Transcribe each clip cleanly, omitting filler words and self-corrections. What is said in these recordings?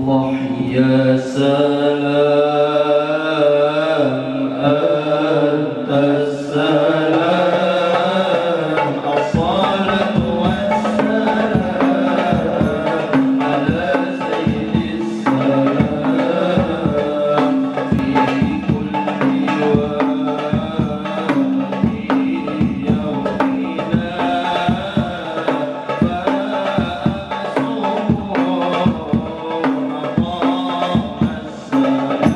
الله يا سلام أنت السلام الصلاة والسلام على سيد السلام في كل وادي يومنا فأبصر مقام السلام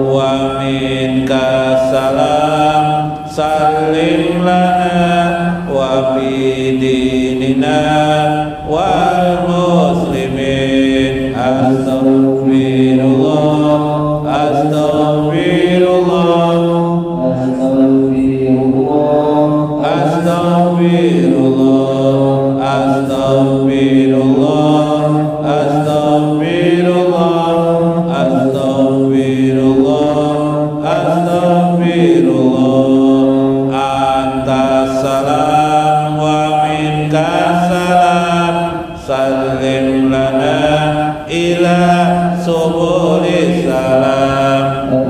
wa minka salam salim lana wa fi dinina wal muslimin astaghfirullah astaghfirullah astaghfirullah astaghfirullah astaghfirullah astaghfirullah astaghfirullah anta salam wa minka salam salim lana ila subulis salam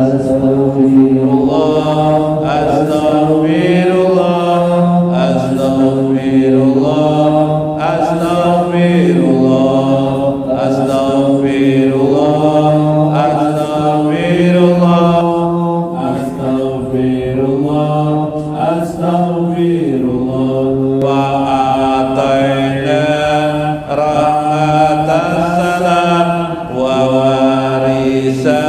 astaghfirullah astaghfirullah astaghfirullah astaghfirullah astaghfirullah astaghfirullah astaghfirullah astaghfirullah wa ataina rahmatas salam wa warisa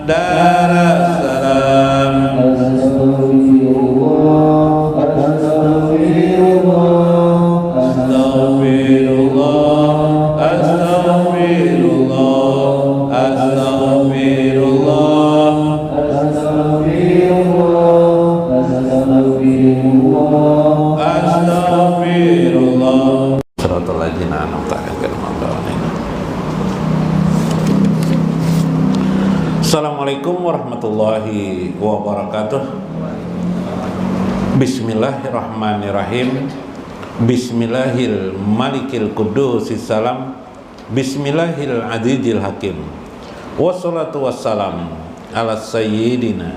daras salam astaghfirullah astaghfirullah astaghfirullah astaghfirullah siratal ladzina an'amta alaihim Assalamualaikum warahmatullahi wabarakatuh. Bismillahirrahmanirrahim. Bismillahil malikil qudusis salam. Bismillahil azizil hakim. Wassalatu wassalam ala sayyidina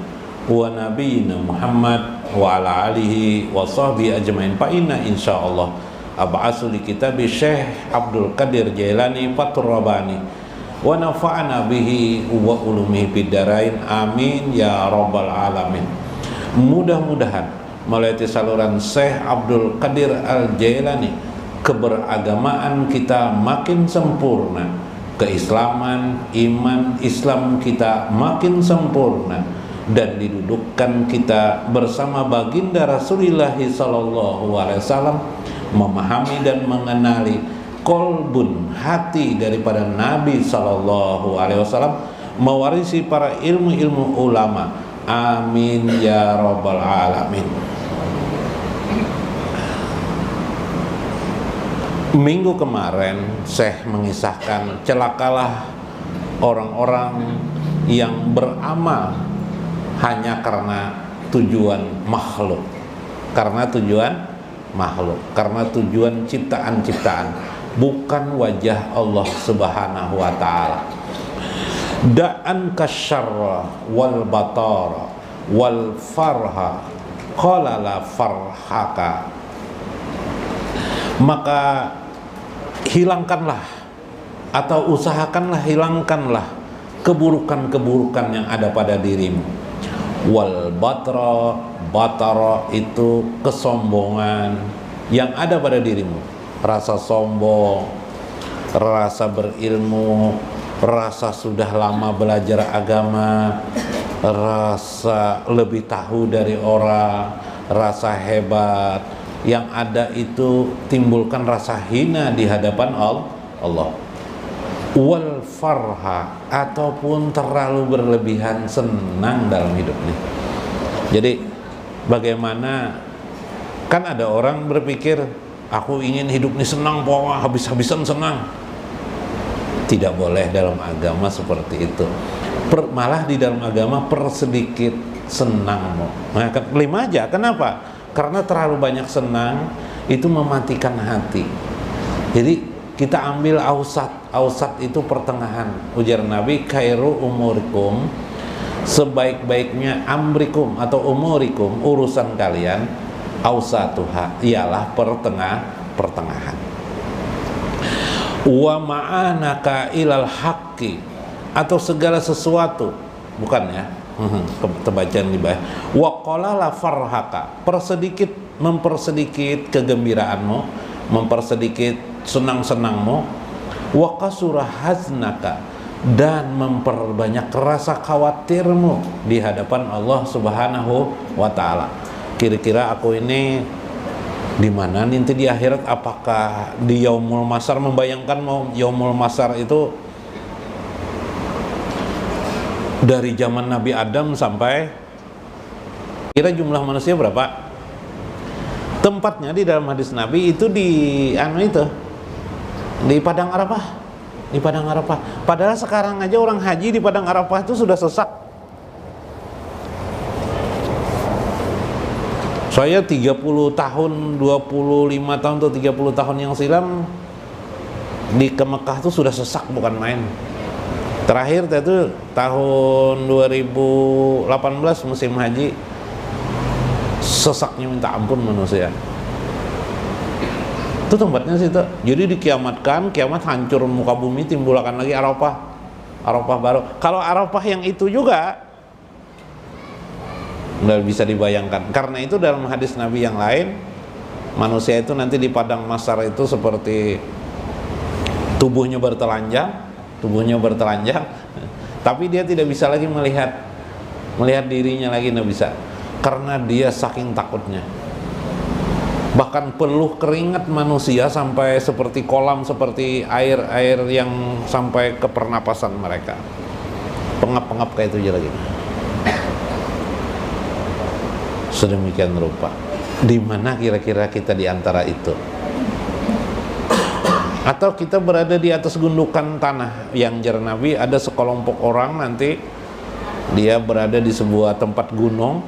wa nabiyina Muhammad wa ala alihi wa sahbihi ajmain. Fa inna insyaallah ab'asu li kitabi Syekh Abdul Qadir Jailani Fathur Rabbani wa nafa'ana bihi wa ulumihi fid dharain amin ya rabbal alamin. Mudah-mudahan melalui saluran Syekh Abdul Qadir Al-Jailani keberagamaan kita makin sempurna, keislaman, iman Islam kita makin sempurna, dan didudukkan kita bersama baginda Rasulullah sallallahu alaihi wasallam, memahami dan mengenali kolbun hati daripada Nabi sallallahu alaihi wasallam, mewarisi para ilmu-ilmu ulama. Amin ya rabbal alamin. Minggu kemarin Syekh mengisahkan celakalah orang-orang yang beramal hanya karena tujuan makhluk, karena tujuan ciptaan-ciptaan, bukan wajah Allah Subhanahu wa taala. Da'an kasyarra wal batara wal farha qala la farhaka. Maka hilangkanlah atau usahakanlah hilangkanlah keburukan-keburukan yang ada pada dirimu. Wal batara itu kesombongan yang ada pada dirimu, rasa sombong, rasa berilmu, rasa sudah lama belajar agama, rasa lebih tahu dari orang, rasa hebat. Yang ada itu timbulkan rasa hina di hadapan Allah. Wal farha, ataupun terlalu berlebihan senang dalam hidup ini. Jadi bagaimana, kan ada orang berpikir aku ingin hidup ini senang, pokoknya habis-habisan senang. Tidak boleh dalam agama seperti itu. Malah di dalam agama persedikit senang. Nah, kelima aja. Kenapa? Karena terlalu banyak senang itu mematikan hati. Jadi kita ambil ausat itu pertengahan. Ujar Nabi, khairu umurikum, sebaik-baiknya amrikum atau umurikum, urusan kalian, ausatuha, ialah pertengahan. Wa ma'anaka ilal haqqi, atau segala sesuatu, bukan ya, terbacaan di bawah. Wa qala la farhaka, persedikit mempersedikit kegembiraanmu, mempersedikit senang-senangmu, wa kasura haznaka, dan memperbanyak rasa khawatirmu di hadapan Allah Subhanahu wa taala. Kira-kira aku ini di mana nanti di akhirat? Apakah di yaumul masar? Membayangkan mau yaumul masar itu dari zaman Nabi Adam sampai kira jumlah manusia berapa? Tempatnya di dalam hadis Nabi itu di di Padang Arafah, di Padang Arafah. Padahal sekarang aja orang haji di Padang Arafah itu sudah sesak. Saya 30 tahun, 25 tahun atau 30 tahun yang silam di ke Mekah itu sudah sesak bukan main. Terakhir itu tahun 2018 musim haji, sesaknya minta ampun manusia. Itu tempatnya situ. Jadi dikiamatkan, kiamat hancur muka bumi, timbulkan lagi Arafah, Arafah baru. Kalau Arafah yang itu juga nggak bisa dibayangkan. Karena itu dalam hadis Nabi yang lain, manusia itu nanti di padang mahsyar itu seperti tubuhnya bertelanjang, tapi dia tidak bisa lagi melihat dirinya lagi, nggak bisa, karena dia saking takutnya. Bahkan peluh keringat manusia sampai seperti kolam, seperti air yang sampai ke pernapasan mereka, pengap-pengap kayak itu aja lagi. Sedemikian rupa. Di mana kira-kira kita di antara itu? Atau kita berada di atas gundukan tanah yang jar Nabi, ada sekelompok orang nanti dia berada di sebuah tempat gunung.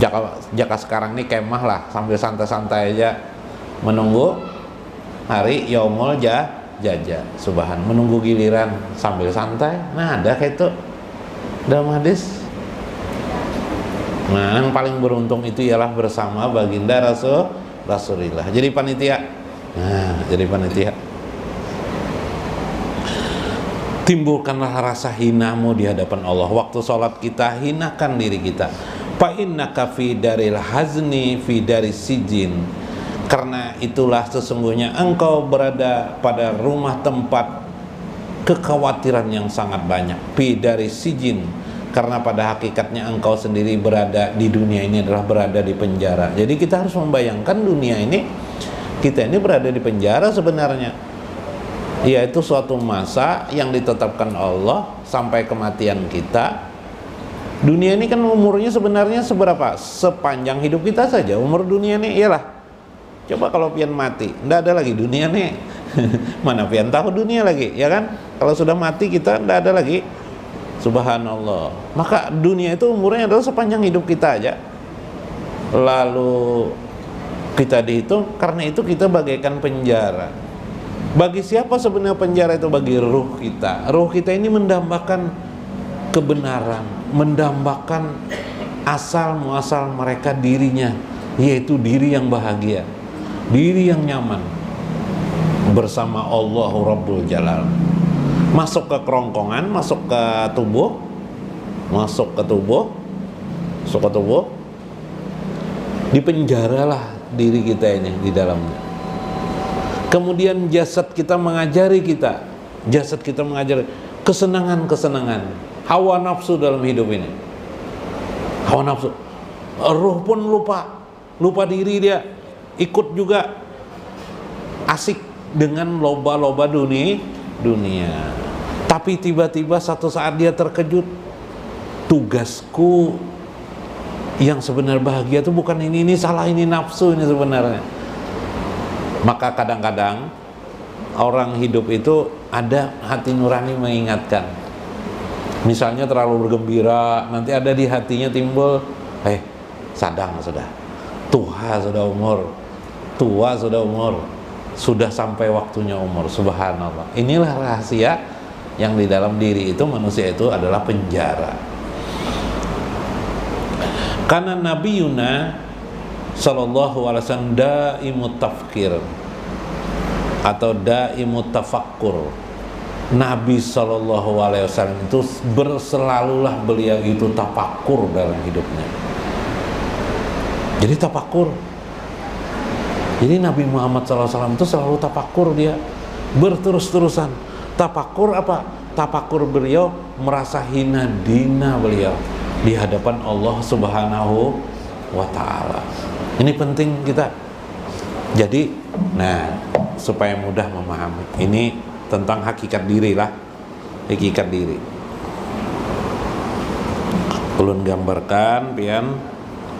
Jaka sekarang ini kemah lah, sambil santai-santai aja menunggu hari yaumul jaja, subhan, menunggu giliran sambil santai. Nah, ada kayak itu dalam hadis. Nah, yang paling beruntung itu ialah bersama baginda Rasulullah. Jadi panitia. Nah, jadi panitia. Timbulkanlah rasa hinamu di hadapan Allah. Waktu sholat kita, hinakan diri kita. Fa innaka fi daril hazni fi daris sijin. Karena itulah sesungguhnya engkau berada pada rumah tempat kekhawatiran yang sangat banyak. Fi daris sijin. Karena pada hakikatnya engkau sendiri berada di dunia ini adalah berada di penjara. Jadi kita harus membayangkan dunia ini, kita ini berada di penjara sebenarnya. Yaitu suatu masa yang ditetapkan Allah sampai kematian kita. Dunia ini kan umurnya sebenarnya seberapa? Sepanjang hidup kita saja. Umur dunia ini iyalah. Coba kalau pian mati, enggak ada lagi dunia nih. Mana pian tahu dunia lagi, ya kan? Kalau sudah mati kita enggak ada lagi. Subhanallah. Maka dunia itu umurnya adalah sepanjang hidup kita aja. Lalu kita dihitung, karena itu kita bagaikan penjara. Bagi siapa sebenarnya penjara itu? Bagi ruh kita. Ruh kita ini mendambakan kebenaran, mendambakan asal muasal mereka dirinya, yaitu diri yang bahagia, diri yang nyaman bersama Allah Rabbul Jalal. Masuk ke kerongkongan, masuk ke tubuh, dipenjaralah diri kita ini di dalamnya. Kemudian jasad kita mengajari kita, kesenangan-kesenangan, hawa nafsu dalam hidup ini. Hawa nafsu, ruh pun lupa diri dia, ikut juga asik dengan loba-loba dunia. Tapi tiba-tiba satu saat dia terkejut, tugasku yang sebenarnya bahagia itu bukan ini salah, ini nafsu ini sebenarnya. Maka kadang-kadang orang hidup itu ada hati nurani mengingatkan. Misalnya terlalu bergembira, nanti ada di hatinya timbul, sadang sudah, tua sudah umur, sudah sampai waktunya umur. Subhanallah. Inilah rahasia yang di dalam diri itu manusia itu adalah penjara. Karena Nabi Yuna sallallahu alaihi wasallam daimut tafkir atau daimut tafakkur. Nabi sallallahu alaihi wasallam itu berselalulah beliau itu tafakur dalam hidupnya. Jadi tafakur. Jadi Nabi Muhammad SAW itu selalu tafakur, dia berterus-terusan. Tafakur apa? Tafakur beliau merasa hina dina beliau di hadapan Allah Subhanahu wa Ta'ala. Ini penting kita. Jadi, nah, supaya mudah memahami. Ini tentang hakikat diri lah. Hakikat diri. Ulun gambarkan pian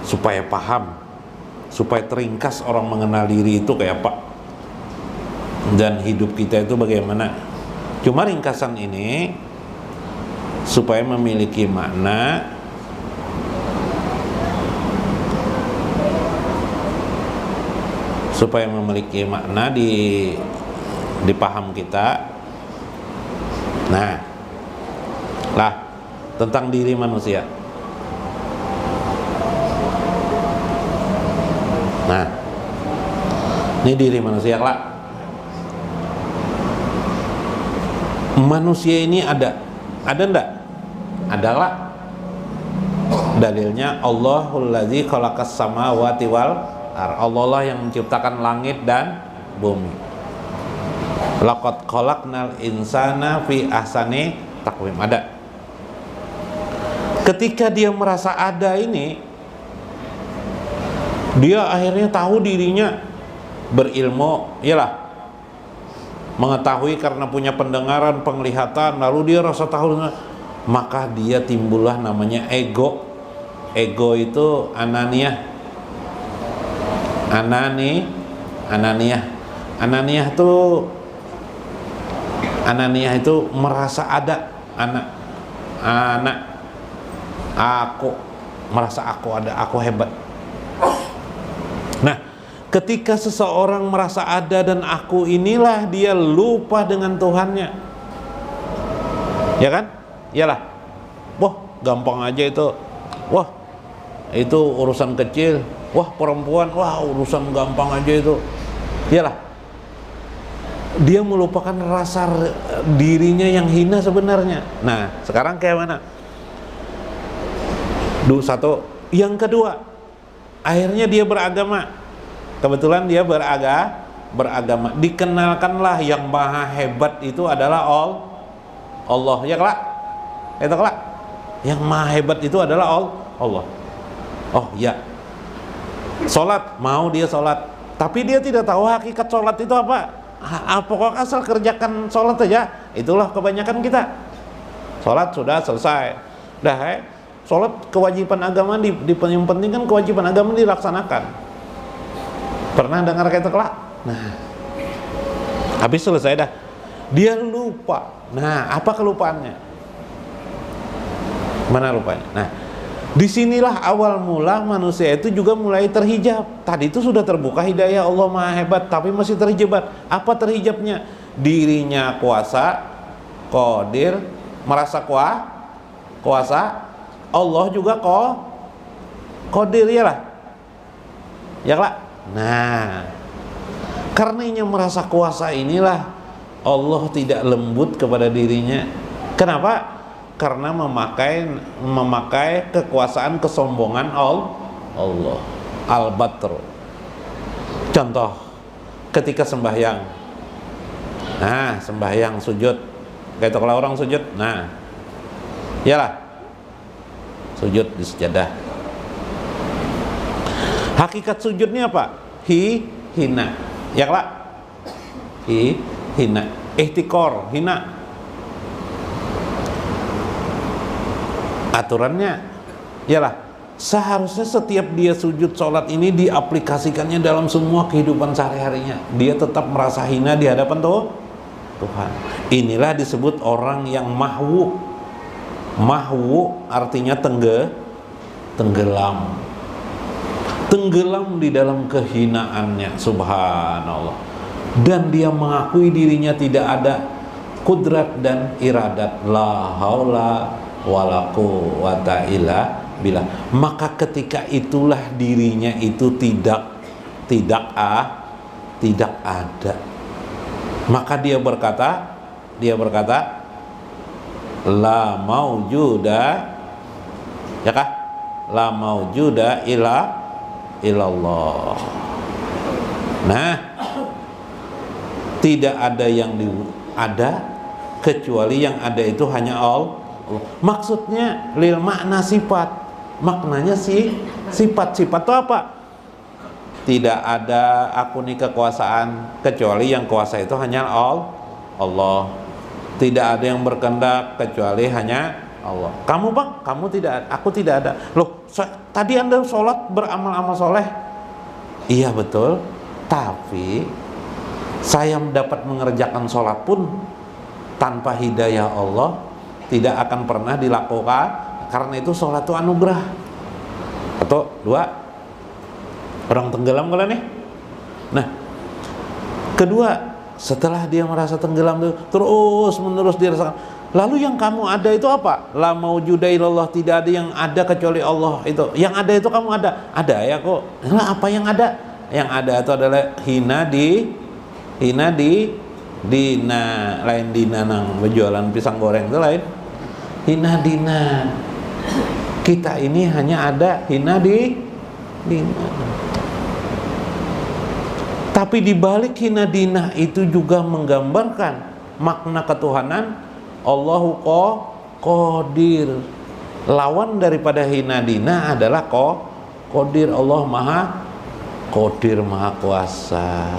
supaya paham, supaya teringkas orang mengenal diri itu kayak apa dan hidup kita itu bagaimana. Cuma ringkasan ini supaya memiliki makna, supaya memiliki makna di paham kita. Nah, lah tentang diri manusia. Nah, ini diri manusia lah. Manusia ini ada enggak? Ada lah. Dalilnya Allahul ladzi khalaqas samawati wal ardh. Allah lah yang menciptakan langit dan bumi. Laqad khalaqnal insana fi ahsani taqwim. Ada. Ketika dia merasa ada ini, dia akhirnya tahu dirinya, berilmu, iyalah, mengetahui karena punya pendengaran, penglihatan, lalu dia rasa tahu, maka dia timbullah namanya ego. Ego itu ananiyah. Ananiyah itu merasa ada, anak, aku, merasa aku ada, aku hebat. Nah, ketika seseorang merasa ada dan aku, inilah dia lupa dengan Tuhannya. Ya kan? Iyalah. Wah, gampang aja itu. Wah, itu urusan kecil. Wah, perempuan, wah urusan gampang aja itu. Iyalah. Dia melupakan rasa dirinya yang hina sebenarnya. Nah, sekarang kayak mana? Satu. Yang kedua, akhirnya dia beragama. Kebetulan dia beragama. Dikenalkanlah yang maha hebat itu adalah Allah. Ya kelak? Itu kelak? Yang maha hebat itu adalah Allah. Oh ya. Sholat, mau dia sholat, tapi dia tidak tahu hakikat sholat itu apa. Pokoknya asal kerjakan sholat aja. Itulah kebanyakan kita. Sholat sudah selesai. Dah, sholat kewajiban agama yang penting kan kewajiban agama dilaksanakan. Pernah dengar kata kelak? Nah, habis selesai dah, dia lupa. Nah, apa kelupaannya? Mana lupanya? Nah, disinilah awal mula manusia itu juga mulai terhijab. Tadi itu sudah terbuka hidayah Allah maha hebat, tapi masih terhijab. Apa terhijabnya? Dirinya kuasa, qadir, merasa kuasa. Allah juga qadir, ya lah. Ya lah. Nah, karenanya merasa kuasa inilah Allah tidak lembut kepada dirinya. Kenapa? Karena memakai kekuasaan kesombongan Allah. Al-Batr. Contoh, ketika sembahyang. Nah, sembahyang sujud. Kayak kalau orang sujud, nah, iyalah, sujud di sejadah. Hakikat sujudnya apa? Hina. Ya kelak? Hina. Ihtikor, hina. Aturannya, iyalah, seharusnya setiap dia sujud sholat ini diaplikasikannya dalam semua kehidupan sehari-harinya. Dia tetap merasa hina di hadapan Tuhan. Inilah disebut orang yang mahwu. Mahwu artinya tenggelam di dalam kehinaannya, subhanallah. Dan dia mengakui dirinya tidak ada kudrat dan iradat, la haula wala quwata illa billah. Maka ketika itulah dirinya itu tidak ada. Maka dia berkata la maujuda, ya kah? La maujuda illa illallah. Nah, tidak ada yang ada kecuali yang ada itu hanya Allah. Maksudnya lil makna sifat. Maknanya sifat. Sifat itu apa? Tidak ada akuni kekuasaan kecuali yang kuasa itu hanya Allah. Tidak ada yang berkehendak kecuali hanya Allah. Kamu bang, kamu tidak, aku tidak ada. Loh, tadi Anda sholat beramal-amal soleh. Iya betul. Tapi saya dapat mengerjakan sholat pun tanpa hidayah Allah tidak akan pernah dilakukan, karena itu sholat itu anugerah. Atau dua, orang tenggelam kalau nih. Nah, kedua, setelah dia merasa tenggelam itu terus menerus dia rasakan. Lalu yang kamu ada itu apa? La maujuda illallah, tidak ada yang ada kecuali Allah itu. Yang ada itu kamu ada. Ada ya kok. Nah, apa yang ada? Yang ada itu adalah hina di dina, lain dina nang berjualan pisang goreng itu lain. Hina dina. Kita ini hanya ada hina di dina. Tapi di balik hina dina itu juga menggambarkan makna ketuhanan. Allahu qadir. Lawan daripada hina dina adalah qadir. Allah maha qadir, maha kuasa.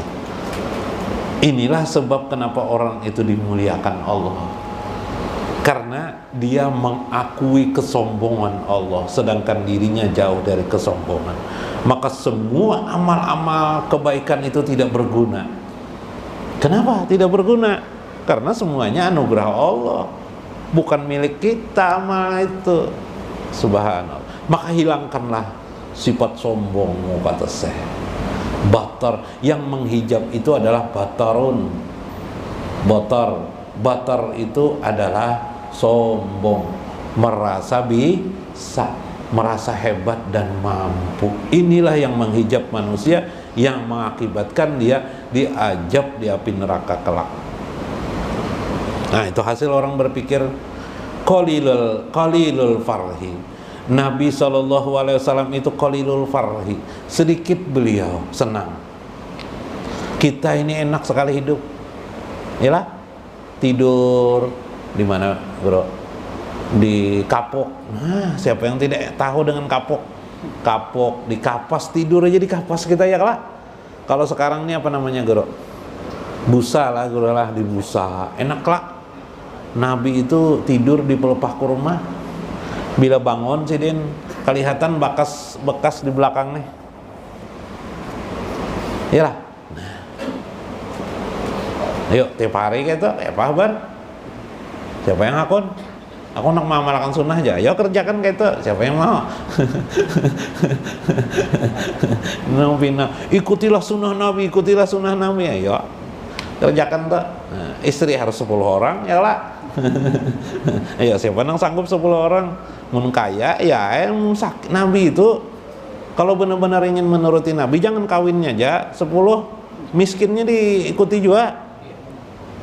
Inilah sebab kenapa orang itu dimuliakan Allah, karena dia mengakui kesombongan Allah, sedangkan dirinya jauh dari kesombongan. Maka semua amal-amal kebaikan itu tidak berguna. Kenapa tidak berguna? Karena semuanya anugerah Allah, bukan milik kita amal itu. Subhanallah. Maka hilangkanlah sifat sombongmu, kata Syekh. Batar, yang menghijab itu adalah batarun. Batar itu adalah sombong, merasa bisa, merasa hebat dan mampu. Inilah yang menghijab manusia, yang mengakibatkan dia diajab di api neraka kelak. Nah, itu hasil orang berpikir qalilul farhi. Nabi SAW itu qalilul farhi, sedikit beliau senang. Kita ini enak sekali hidup. Yalah, tidur di mana, bro? Di kapok. Nah, siapa yang tidak tahu dengan kapok? Kapok, di kapas, tidur aja di kapas kita ya lah. Kalau sekarang ini apa namanya, bro? Busa lah, bro lah, di busa. Enak lah. Nabi itu tidur di pelepah kurma. Bila bangun sidin kelihatan bekas di belakang nih. Iyalah. Nah. Ayo tiap hari gitu, apa kabar? Siapa yang akun? Aku nak mengamalkan sunnah aja. Ayo kerjakan gitu. Siapa yang mau? Ikutilah sunnah Nabi, ikutilah sunnah Nabi. Ayo kerjakan tuh. Nah, istri harus 10 orang, ya lah. Ayo siapa yang sanggup 10 orang? Mun kaya ya yang sakit. Nabi itu kalau benar-benar ingin menuruti Nabi, jangan kawinnya aja 10, miskinnya diikuti juga.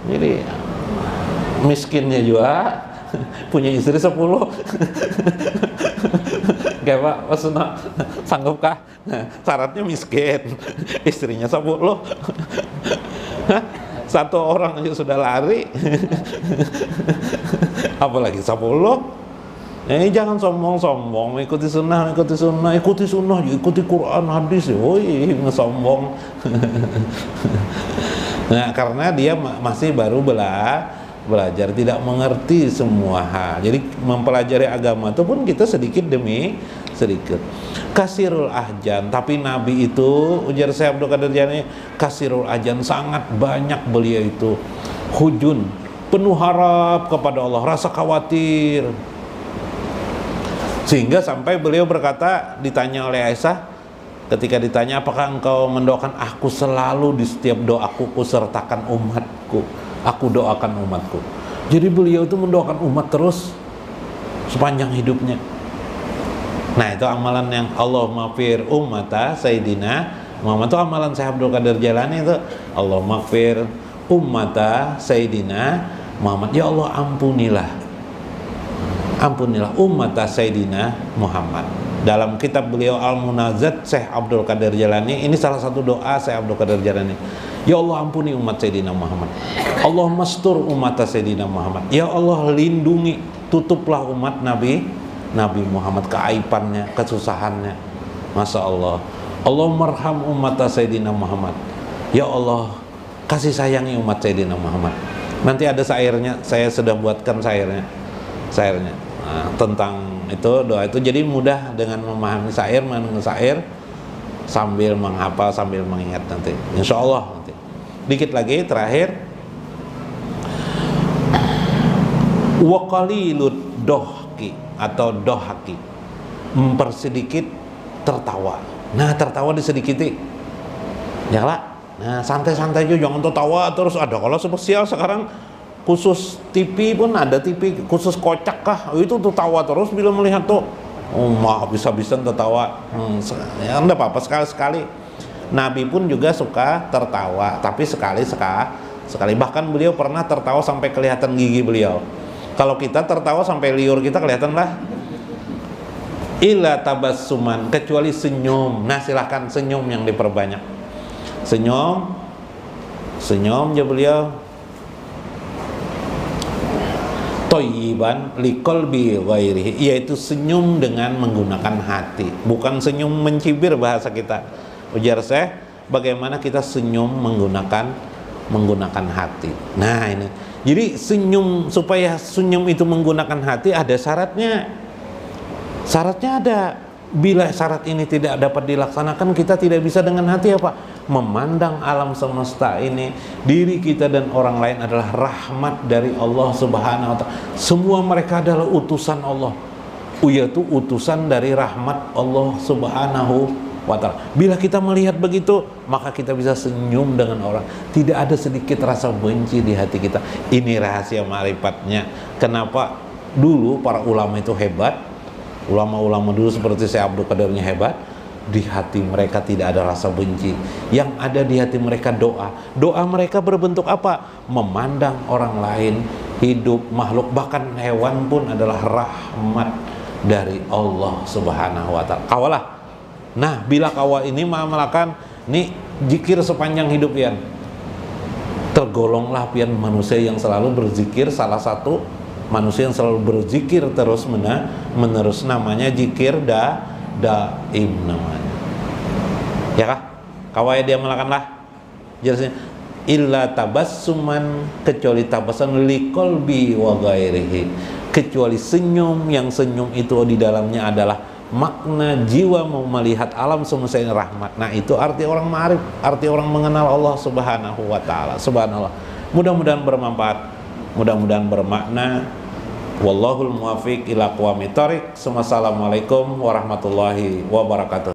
Jadi miskinnya juga punya istri 10. Gak pak, maksudnya sanggupkah? Nah, syaratnya miskin, istrinya 10. Satu orang aja sudah lari. Apalagi 10. Jangan sombong-sombong, ikuti sunnah, ikuti Quran, hadis. Woi, ngesombong. Nah, karena dia masih baru belajar, tidak mengerti semua hal. Jadi mempelajari agama itu pun kita sedikit demi sedikit. Kasirul ahjan, tapi Nabi itu, ujar Syekh Abdul Qadir Jailani, kasirul ahjan, sangat banyak beliau itu hujun, penuh harap kepada Allah, rasa khawatir. Sehingga sampai beliau berkata, ditanya oleh Aisyah, ketika ditanya, apakah engkau mendoakan aku? Selalu di setiap doaku kusertakan umatku, aku doakan umatku. Jadi beliau itu mendoakan umat terus sepanjang hidupnya. Nah, itu amalan yang Allah maghfir ummata Sayyidina Muhammad. Itu amalan Syekh Abdul Qadir Jailani itu, Allah maghfir ummata Sayyidina Muhammad. Ya Allah, ampunilah ummata Sayyidina Muhammad. Dalam kitab beliau Al-Munazat Syekh Abdul Qadir Jalani, ini salah satu doa Syekh Abdul Qadir Jalani. Ya Allah, ampuni umat Sayyidina Muhammad. Allah mastur umat Sayyidina Muhammad. Ya Allah, lindungi, tutuplah umat Nabi Muhammad, keaibannya, kesusahannya. Masya Allah. Allah marham umat Sayyidina Muhammad. Ya Allah, kasih sayangi umat Sayyidina Muhammad. Nanti ada syairnya, saya sudah buatkan syairnya. Nah, tentang itu doa itu, jadi mudah dengan memahami syair, mendengar syair sambil menghafal, sambil mengingat nanti. Insya Allah nanti. Dikit lagi terakhir. Wa qalilud dohki atau dohaki, mempersedikit tertawa. Nah, tertawa disedikiti. Ya lah. Nah, santai-santai aja, jangan tertawa terus. Ada kalau spesial sekarang khusus TV pun ada, TV khusus kocak kah, itu tertawa terus bila melihat tuh. Oh, habis-habisan tertawa. Ya enggak apa-apa, sekali-sekali. Nabi pun juga suka tertawa, tapi sekali. Bahkan beliau pernah tertawa sampai kelihatan gigi beliau. Kalau kita tertawa sampai liur kita kelihatan lah. Illa tabassuman, kecuali senyum. Nah, silahkan senyum yang diperbanyak. Senyum ya beliau. Thayyiban liqalbi ghairihi, yaitu senyum dengan menggunakan hati, bukan senyum mencibir bahasa kita. Ujar saya, bagaimana kita senyum menggunakan hati. Nah, ini. Jadi senyum, supaya senyum itu menggunakan hati ada syaratnya. Syaratnya ada. Bila syarat ini tidak dapat dilaksanakan, kita tidak bisa dengan hati apa? Memandang alam semesta ini, diri kita dan orang lain adalah rahmat dari Allah Subhanahu wa ta'ala. Semua mereka adalah utusan Allah. Yaitu utusan dari rahmat Allah Subhanahu wa ta'ala. Bila kita melihat begitu, maka kita bisa senyum dengan orang. Tidak ada sedikit rasa benci di hati kita. Ini rahasia ma'rifatnya. Kenapa dulu para ulama itu hebat? Ulama-ulama dulu seperti Syekh Abdul Qadirnya hebat. Di hati mereka tidak ada rasa benci. Yang ada di hati mereka doa. Doa mereka berbentuk apa? Memandang orang lain, hidup, makhluk, bahkan hewan pun adalah rahmat dari Allah Subhanahu wa ta'ala. Kawalah. Nah, bila kawal ini melakukan ini zikir sepanjang hidup pian. Tergolonglah pian manusia yang selalu berzikir, salah satu manusia yang selalu berzikir terus menerus, namanya zikir daim namanya. Ya kah? Kawai dia melakukanlah. Jelasnya illa tabassuman, kecuali tabasan liqalbi wa ghairihi, kecuali senyum, yang senyum itu di dalamnya adalah makna jiwa mau melihat alam semesta ini rahmat. Nah, itu arti orang ma'rif, arti orang mengenal Allah Subhanahu wa ta'ala. Subhanallah. Mudah-mudahan bermanfaat, mudah-mudahan bermakna. Wallahul muwafiq ila aqwamit thoriq. Wassalamualaikum warahmatullahi wabarakatuh.